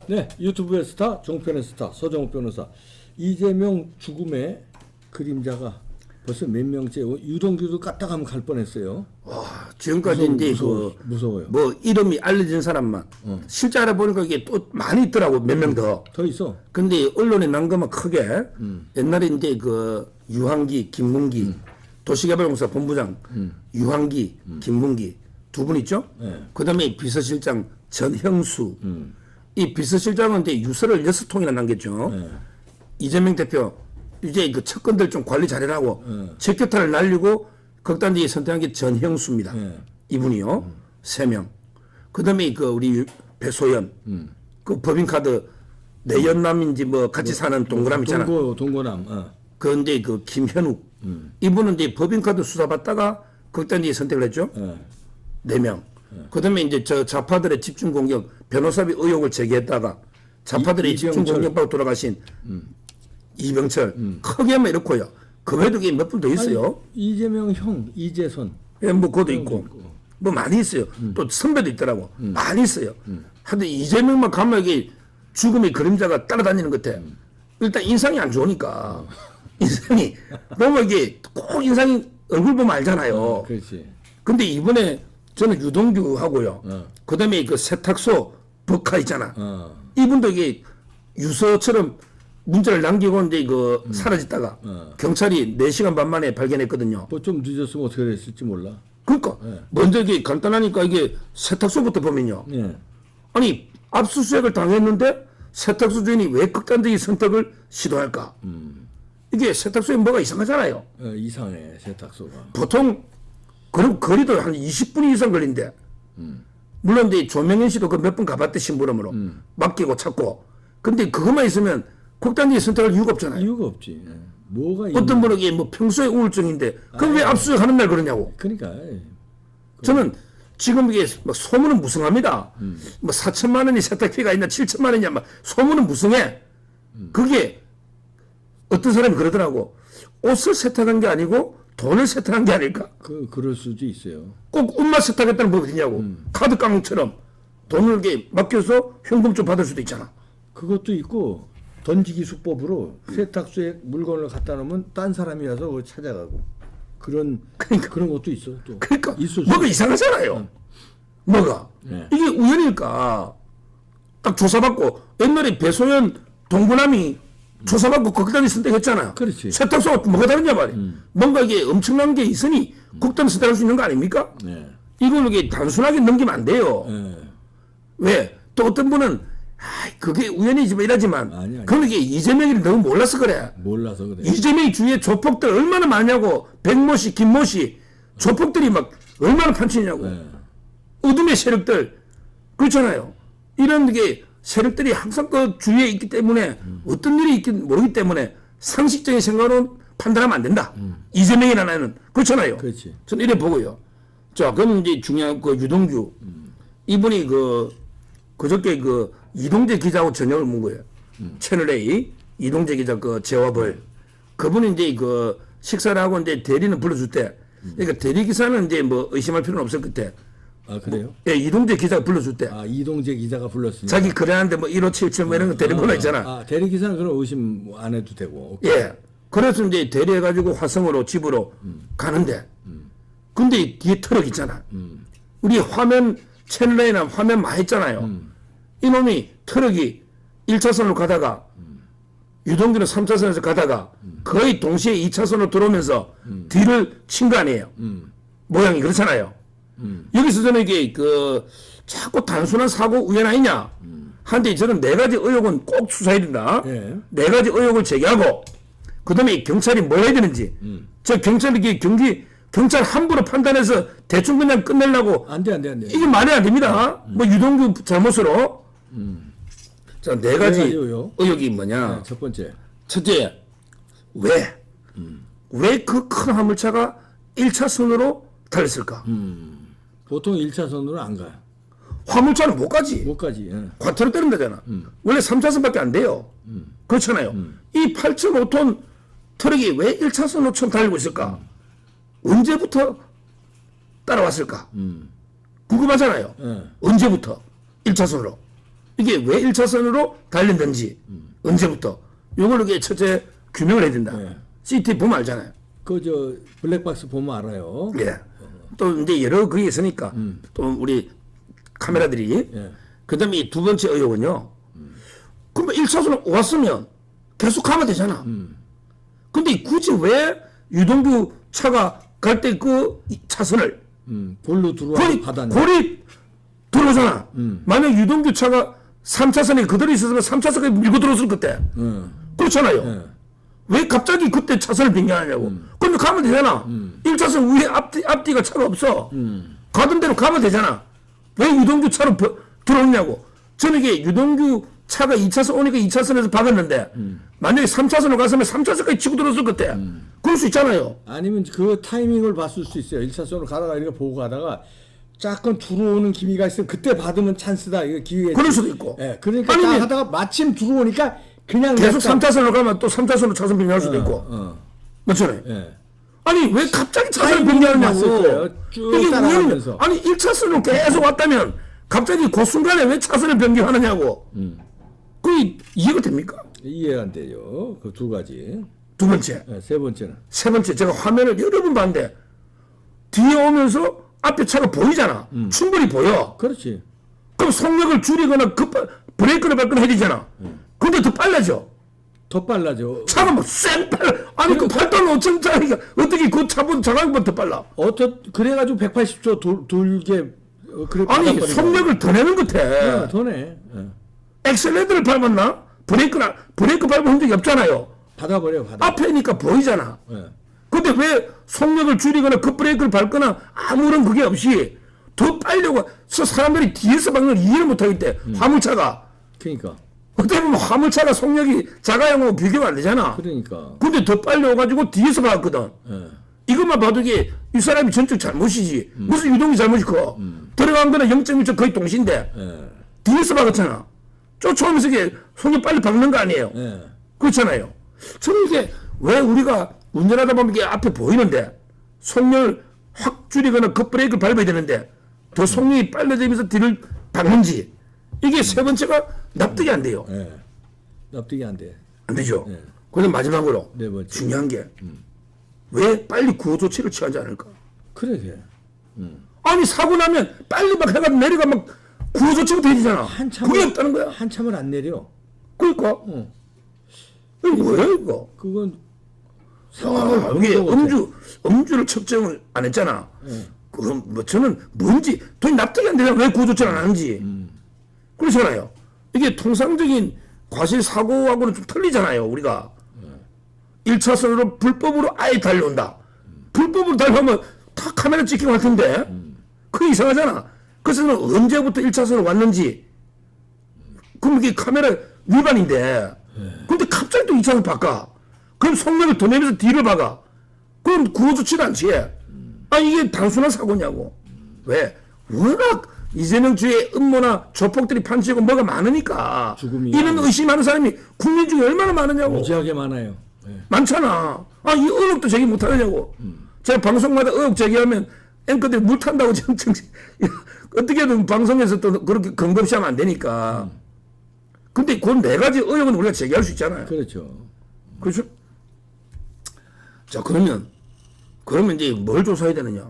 네, 유튜브의 스타, 종편의 스타, 서정욱 변호사. 이재명 죽음의 그림자가 벌써 몇 명째, 유동규도 까딱하면 갈 뻔했어요. 와, 지금까지 이제 무서워요. 뭐 이름이 알려진 사람만 실제 알아보니까 이게 또 많이 있더라고, 몇 명 더. 더 있어. 근데 언론에 난 것만 크게 옛날에 이제 그 유한기, 김문기 도시개발공사 본부장 유한기, 김문기 두 분 있죠? 네. 그다음에 비서실장 전형수. 이 비서실장은 이제 유서를 6통이나 남겼죠. 네. 이재명 대표 이제 그 측근들 좀 관리 잘해라고 직격탄을 날리고 극단적이 선택한 게 전형수입니다. 이분이요. 3명. 그다음에 그 우리 배소연 그 법인카드 내연남인지 뭐 같이 사는 동그라미 있잖아. 동고남. 그 이제 그 김현욱 이분은 이제 법인카드 수사받다가 극단적인 선택을 했죠. 4명. 그다음에 이제 저 좌파들의 집중 공격 변호사비 의혹을 제기했다가 좌파들의 집중 공격받고 돌아가신 이병철 크게 하면 이렇고요. 그 외에도 몇 분 더 있어요. 아니, 이재명 형 이재선. 예, 뭐 그것도 있고 뭐 많이 있어요. 또 선배도 있더라고. 많이 있어요. 하여튼 이재명만 가면 이게 죽음의 그림자가 따라다니는 것 같아. 일단 인상이 안 좋으니까 인상이 너무 이게 꼭 인상이 얼굴 보면 알잖아요. 그렇지. 근데 이번에 저는 유동규하고요. 그다음에 그 세탁소 법카 있잖아. 이분도 이게 유서처럼 문자를 남기고 이제 그 사라졌다가 경찰이 4시간 반 만에 발견했거든요. 뭐 좀 늦었으면 어떻게 됐을지 몰라. 그러니까 먼저 이게 간단하니까 이게 세탁소부터 보면요. 예. 아니 압수수색을 당했는데 세탁소 주인이 왜 극단적인 선택을 시도할까? 이게 세탁소에 뭐가 이상하잖아요. 이상해 세탁소가. 보통 그럼 거리도 한 20분 이상 걸린대. 물론 이제 조명현 씨도 그 몇 번 가봤대 심부름으로 맡기고 찾고. 근데 그것만 있으면 극단적인 선택할 이유가 없잖아요. 이유가 없지. 뭐가 어떤 분은 이게 뭐 평소에 우울증인데 그럼 왜 압수수색하는 날 그러냐고. 그러니까. 저는 지금 이게 뭐 소문은 무성합니다. 뭐 4천만 원이 세탁비가 있나 7천만 원이냐 막 소문은 무성해. 그게 어떤 사람이 그러더라고. 옷을 세탁한 게 아니고 돈을 세탁한 게 아닐까? 그럴 수도 있어요. 꼭 옷만 세탁했다는 법이 있냐고. 카드 깡처럼 돈을 이렇게 맡겨서 현금 좀 받을 수도 있잖아. 그것도 있고 던지기 수법으로 세탁소에 물건을 갖다 놓으면 딴 사람이 와서 그걸 찾아가고 그런 것도 있어. 또 그러니까 있을 뭐가 이상하잖아요. 뭐가 네. 이게 우연일까? 딱 조사받고 옛날에 배소연 동구남이 조사받고 극단의 선택했잖아요. 그렇지. 세탁소가 뭐가 다르냐 말이야. 뭔가 이게 엄청난 게 있으니 극단 선택할 수 있는 거 아닙니까? 네. 이걸 이게 단순하게 넘기면 안 돼요. 네. 왜? 또 어떤 분은 그게 우연이지 뭐 이러지만 아니. 그건 이게 이재명이를 너무 몰라서 그래. 몰라서 그래. 이재명이 주위에 조폭들 얼마나 많냐고. 백모 씨, 김모 씨 조폭들이 막 얼마나 판치냐고. 어둠의 세력들 그렇잖아요. 이런 게 세력들이 항상 그 주위에 있기 때문에 어떤 일이 있기 모르기 때문에 상식적인 생각으로 판단하면 안 된다. 이재명이나 나는 그렇잖아요. 그렇지. 저는 이래 보고요. 자, 그럼 이제 중요한 그 유동규 이분이 그저께 그 이동재 기자하고 저녁을 먹은 거예요. 채널 A 이동재 기자 그 재화벌 그분이 이제 그 식사를 하고 이제 대리는 불러줄 때 그러니까 대리 기사는 이제 뭐 의심할 필요는 없을 끝에. 아 그래요? 예, 이동재 기자가 불러줄 때. 아 이동재 기자가 불렀으니까. 자기 거래하는데 뭐 1577 뭐 이런 거 대리번호 있잖아. 아 대리 기사는 그럼 의심 안 해도 되고. 오케이. 예. 그래서 이제 대리해가지고 화성으로 집으로 가는데. 근데 뒤에 트럭 있잖아. 우리 화면 채널에는 화면 많이 했잖아요. 이놈이 트럭이 1차선으로 가다가 유동규는 3차선에서 가다가 거의 동시에 2차선으로 들어오면서 뒤를 친 거 아니에요. 모양이 그렇잖아요. 여기서 저는 이게 자꾸 단순한 사고 우연 아니냐. 한데 저는 4가지 의혹은 꼭 수사해야 된다. 예. 4가지 의혹을 제기하고 그다음에 경찰이 뭘 해야 되는지. 저 경찰이 경찰 함부로 판단해서 대충 그냥 끝내려고 안 돼. 이게 말이 안 됩니다. 뭐 유동규 잘못으로. 자, 4가지 의혹이 뭐냐. 네, 첫 번째. 첫째, 왜 그 큰 화물차가 1차선으로 달렸을까? 보통 1차선으로 안 가요. 화물차는 못 가지. 못 가지. 예. 과태료 때린다잖아. 원래 3차선밖에 안 돼요. 그렇잖아요. 이 8.5톤 트럭이 왜 1차선으로 처음 달리고 있을까? 언제부터 따라왔을까? 궁금하잖아요. 언제부터 1차선으로. 이게 왜 1차선으로 달렸는지 언제부터 요걸 이게 첫째 규명을 해야 된다. 네. CCTV 보면 알잖아요. 그 블랙박스 보면 알아요. 예. 또 이제 여러 그게 있으니까 또 우리 카메라들이 예. 그다음에 이 두 번째 의혹은요. 그러면 1차선으로 왔으면 계속 가면 되잖아. 근데 굳이 왜 유동규 차가 갈 때 그 차선을 볼로 들어와 거의 받았네. 골이 들어오잖아. 만약 유동규 차가 3차선에 그대로 있었으면 3차선에 밀고 들어왔을 그때. 그렇잖아요. 예. 왜 갑자기 그때 차선을 변경하냐고. 그러면 가면 되잖아. 1차선 위에 앞뒤가 차가 없어. 가던 대로 가면 되잖아. 왜 유동규 차로 들어오냐고. 저는 이게 유동규 차가 2차선 오니까 2차선에서 박았는데 만약에 3차선으로 갔으면 3차선까지 치고 들어왔을 그때. 그럴 수 있잖아요. 아니면 그 타이밍을 봤을 수 있어요. 1차선으로 가다가 이렇게 보고 가다가 약간 들어오는 기미가 있으면 그때 받으면 찬스다. 이거 기회. 그럴 수도 있고. 예. 그러니까 아니면 딱 하다가 마침 들어오니까 그냥 계속 약간- 3차선으로 가면 또 3차선으로 차선 변경할 수도 있고. 맞잖아요. 예. 아니 왜 갑자기 차선을 타이밍을 변경하냐고. 봤을 거예요. 쭉 이게 따라가면서. 우연히 아니 1차선으로 계속 왔다면 갑자기 그 순간에 왜 차선을 변경하느냐고. 그게 이해가 됩니까? 이해가 안 돼요. 그 두 가지. 두 번째. 예, 세 번째는 세 번째 제가 화면을 여러 번 봤는데 뒤에 오면서 앞에 차가 보이잖아. 충분히 보여. 그렇지. 그럼 속력을 줄이거나 브레이크를 밟거나 해야 되잖아. 근데 더 빨라져. 더 빨라져. 차가 뭐쌩 빨라. 아니 그 8톤 5천짜리가 어떻게 그 차보다 자가보다 더 빨라. 그래가지고 180초 돌게 그래. 아니 받아버리고. 속력을 더 내는 것 같아. 더네. 예. 엑셀레이터를 밟았나? 브레이크 밟은 적이 없잖아요. 받아버려. 앞에니까 보이잖아. 예. 근데 왜 속력을 줄이거나 급브레이크를 밟거나 아무런 그게 없이 더 빨리 와서 사람들이 뒤에서 박는 걸 이해를 못하겠대. 화물차가. 그러니까. 어떻게 보면 화물차가 속력이 자가용하고 비교가 안 되잖아. 그러니까. 근데 더 빨리 와가지고 뒤에서 박았거든. 예. 이것만 봐도 이게 이 사람이 전적 잘못이지. 무슨 유동이 잘못이 커. 들어간 거는 0.1초 거의 동시인데 예. 뒤에서 박았잖아. 쫓아오면서 이게 속력 빨리 박는 거 아니에요. 예. 그렇잖아요. 저는 이게 왜 우리가 운전하다 보면 이게 앞에 보이는데 속력을 확 줄이거나 급브레이크를 밟아야 되는데 더 속력이 빨라지면서 뒤를 박는지 이게 세 번째가 납득이 안 돼요. 예. 납득이 안 돼. 안 되죠. 네. 그래서 마지막으로 네 번째. 중요한 게 왜 빨리 구호 조치를 취하지 않을까? 그러게. 아니 사고 나면 빨리 막 해가 내려가 막 구호 조치가 되잖아. 그게 없다는 거야. 한참을 안 내려. 그러니까 이거 뭐예요 이거? 그건 상황을 아, 보는 이게 것 같아. 음주를 측정을 안 했잖아. 그럼 뭐 저는 뭔지 도저히 납득이 안 되잖아. 왜 구호 조치를 안 하는지. 그렇잖아요. 이게 통상적인 과실 사고하고는 좀 틀리잖아요. 우리가 1차선으로 불법으로 아예 달려온다. 불법으로 달려오면 다 카메라 찍히고 할 텐데 그게 이상하잖아. 그래서 저는 언제부터 1차선으로 왔는지 그럼 이게 카메라 위반인데 근데 갑자기 또 2차선 바꿔. 그럼 속력을 더 내면서 뒤를 박아. 그럼 구호 조치를 안 취해. 아 이게 단순한 사고냐고. 왜? 워낙 이재명 주의 음모나 조폭들이 판치고 뭐가 많으니까 죽음이 이런 의심하는 사람이 국민 중에 얼마나 많으냐고. 무지하게 많아요. 예. 많잖아. 아, 이 의혹도 제기 못하느냐고. 제가 방송마다 의혹 제기하면 앵커들이 물 탄다고 지금 어떻게든 방송에서 또 그렇게 근거 없이 하면 안 되니까. 근데 그 네 가지 의혹은 우리가 제기할 수 있잖아요. 그렇죠. 그렇죠? 자, 그러면 이제 뭘 조사해야 되느냐?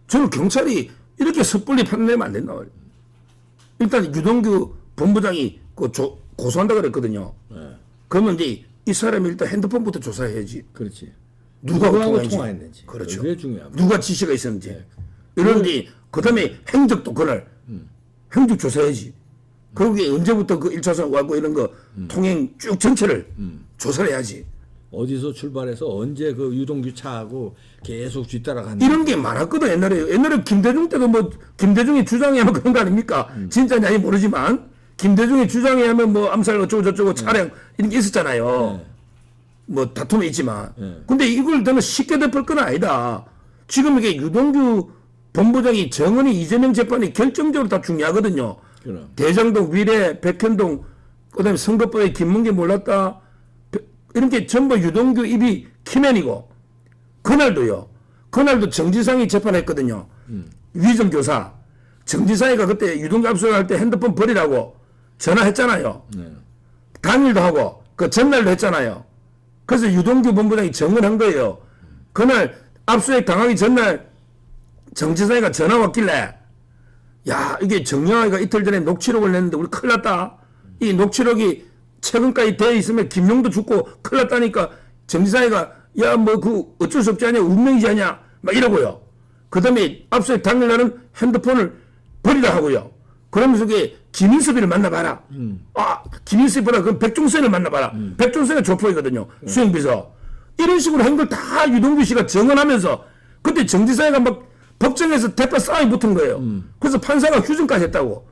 저는 경찰이 이렇게 섣불리 판단하면 안 된다 말이에요. 일단 유동규 본부장이 고소한다 그랬거든요. 예. 그러면 이제 이 사람이 일단 핸드폰부터 조사해야지. 그렇지. 누가 누구하고 통화했는지. 통화했는지. 그렇죠. 그게 중요합니다. 누가 지시가 있었는지. 이런데 그다음에 행적도 그날 행적 조사해야지. 그게 언제부터 그 1차선 왔고 이런 거 통행 쭉 전체를 조사를 해야지. 어디서 출발해서 언제 그 유동규 차하고 계속 뒤따라갔는지. 이런 게 많았거든 옛날에 김대중 때도 뭐 김대중이 주장해 하면 그런 거 아닙니까? 진짜냐 아니 모르지만 김대중이 주장해 하면 뭐 암살 어쩌고 저쩌고 차량 이런 게 있었잖아요. 뭐 다툼이 있지만. 근데 이걸 저는 쉽게 덮을 건 아니다. 지금 이게 유동규 본부장이 정은이 이재명 재판이 결정적으로 다 중요하거든요. 그럼. 대장동 위례 백현동 그다음에 선거법에 김문기 몰랐다 이런 게 전부 유동규 입이 키맨이고 그날도 정지상이 재판했거든요. 위정교사 정지상이가 그때 유동규 압수할 때 핸드폰 버리라고 전화했잖아요. 네. 당일도 하고 그 전날도 했잖아요. 그래서 유동규 본부장이 증언한 거예요. 그날 압수수색 당하기 전날 정 지사가 전화 왔길래 야 이게 정영아이가 이틀 전에 녹취록을 냈는데 우리 큰일 났다. 이 녹취록이 최근까지 돼 있으면 김용도 죽고 큰일 났다니까 정 지사가 야 뭐 그 어쩔 수 없지 않냐 운명이지 않냐 막 이러고요. 그 다음에 압수수색 당일날은 핸드폰을 버리라 하고요. 그러면서 그게 김인섭이를 만나봐라. 아 김인섭이라 그 백종선을 만나봐라. 백종선이 조포이거든요. 수행비서. 이런 식으로 한 걸 다 유동규 씨가 증언하면서 그때 정지사가 막 법정에서 대파 싸움이 붙은 거예요. 그래서 판사가 휴전까지 했다고.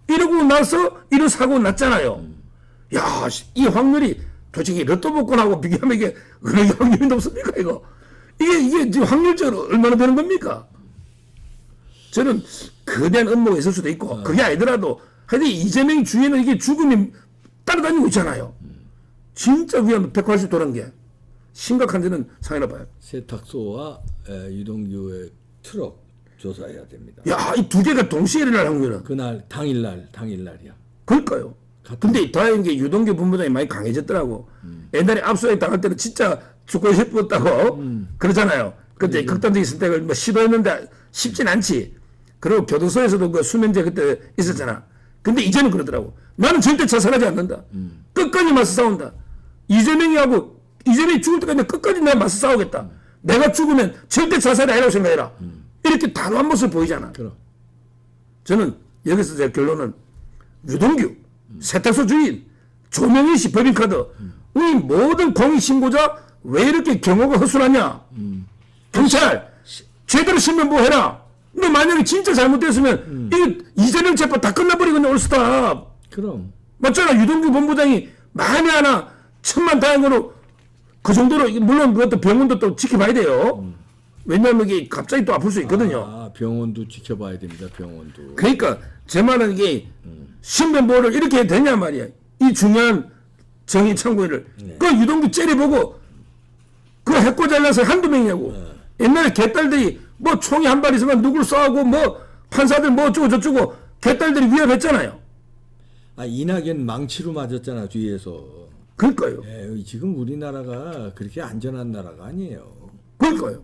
이러고 나서 이런 사고가 났잖아요. 야, 이 확률이 솔직히 로또 복권하고 비교하면 이게 어느 확률이 높습니까, 이거? 이게 지금 확률적으로 얼마나 되는 겁니까? 저는 거대한 음모가 있을 수도 있고, 그게 아니더라도 하여튼 이재명 주위에는 이게 죽음이 따라다니고 있잖아요. 진짜 위험 180 도는 게 심각한 데는 상해나 봐요. 세탁소와 유동규의 트럭 조사해야 됩니다. 야, 이 두 개가 동시에 일어날 확률은. 그날 당일날이야. 그럴까요? 근데 다행인 게 유동규 본부장이 많이 강해졌더라고. 옛날에 압수수색 당할 때는 진짜 죽고 싶었다고 그러잖아요. 그때 극단적인 선택을 뭐 시도했는데 쉽진 않지. 그리고 교도소에서도 그 수면제 그때 있었잖아. 근데 이제는 그러더라고. 나는 절대 자살하지 않는다. 끝까지 맞서 싸운다. 이재명이 죽을 때까지 끝까지 내가 맞서 싸우겠다. 내가 죽으면 절대 자살이 아니라고 생각해라. 이렇게 단호한 모습을 보이잖아. 그럼. 저는 여기서 제 결론은 유동규, 세탁소 주인, 조명희 씨 법인카드, 우리 모든 공익신고자 왜 이렇게 경호가 허술하냐? 경찰, 제대로 신변보호해라. 너 만약에 진짜 잘못됐으면 이재명 재판 다 끝나버리거든요, 올스타. 그럼. 맞잖아. 유동규 본부장이 만에 하나 천만다행으로 그 정도로 물론 그것도 병원도 또 지켜봐야 돼요. 왜냐하면 이게 갑자기 또 아플 수 있거든요. 아, 병원도 지켜봐야 됩니다. 병원도. 그러니까 제 말은 이게 신변보호를 이렇게 해도 되냐 말이야. 이 중요한 정의 청구를. 그 유동규 째려보고 그 해코 잘라서 한두 명이냐고. 옛날에 개딸들이 뭐 총이 한 발 있으면 누굴 쏴하고 뭐 판사들 뭐 어쩌고 저쩌고 개딸들이 위협했잖아요. 아, 이낙연 망치로 맞았잖아, 뒤에서. 그러니까요. 지금 우리나라가 그렇게 안전한 나라가 아니에요. 그러니까요.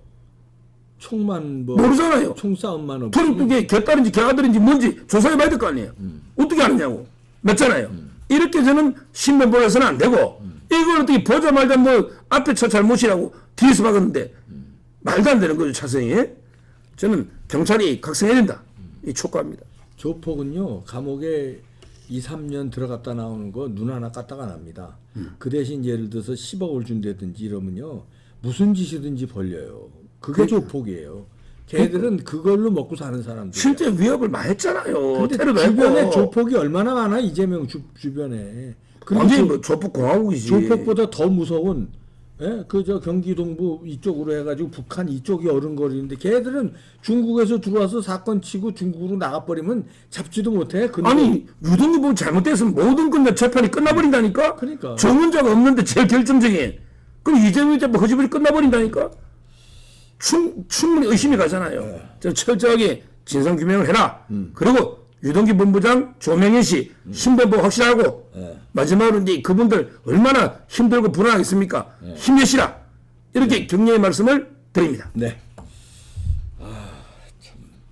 총만 모르잖아요. 총싸움만 둘이 그게 개딸인지 개아들인지 뭔지 조사해봐야 될 거 아니에요. 어떻게 아느냐고. 맞잖아요. 이렇게 저는 신변보호해서는 안 되고 이걸 어떻게 보자마자 뭐 앞에 차 잘못이라고 뒤에서 박았는데 말도 안 되는 거죠, 차선이. 저는 경찰이 각성해야 된다. 이 촉구합니다. 조폭은요, 감옥에 2, 3년 들어갔다 나오는 거 눈 하나 깠다가 납니다. 그 대신 예를 들어서 10억을 준다든지 이러면요, 무슨 짓이든지 벌려요. 그게 조폭이에요. 걔들은 그걸로 먹고 사는 사람들. 실제 위협을 많이 했잖아요. 근데 테러도 주변에 했고. 조폭이 얼마나 많아, 이재명 주변에. 완전히 뭐 조폭 공화국이지. 조폭보다 더 무서운, 저 경기 동부 이쪽으로 해가지고 북한 이쪽이 어른거리는데 걔들은 중국에서 들어와서 사건 치고 중국으로 나가버리면 잡지도 못해. 아니 유동규 뭐 잘못됐으면 모든 건 재판이 끝나버린다니까. 그러니까. 정문자가 없는데 제일 결정적인. 그럼 이재명 재판 허지부리 끝나버린다니까. 충분히 의심이 가잖아요. 저 철저하게 진상 규명을 해라. 그리고 유동규 본부장, 조명희 씨 신변보호 확실하고 마지막으로 이제 그분들 얼마나 힘들고 불안하겠습니까? 힘내시라. 이렇게 격려의 말씀을 드립니다. 네.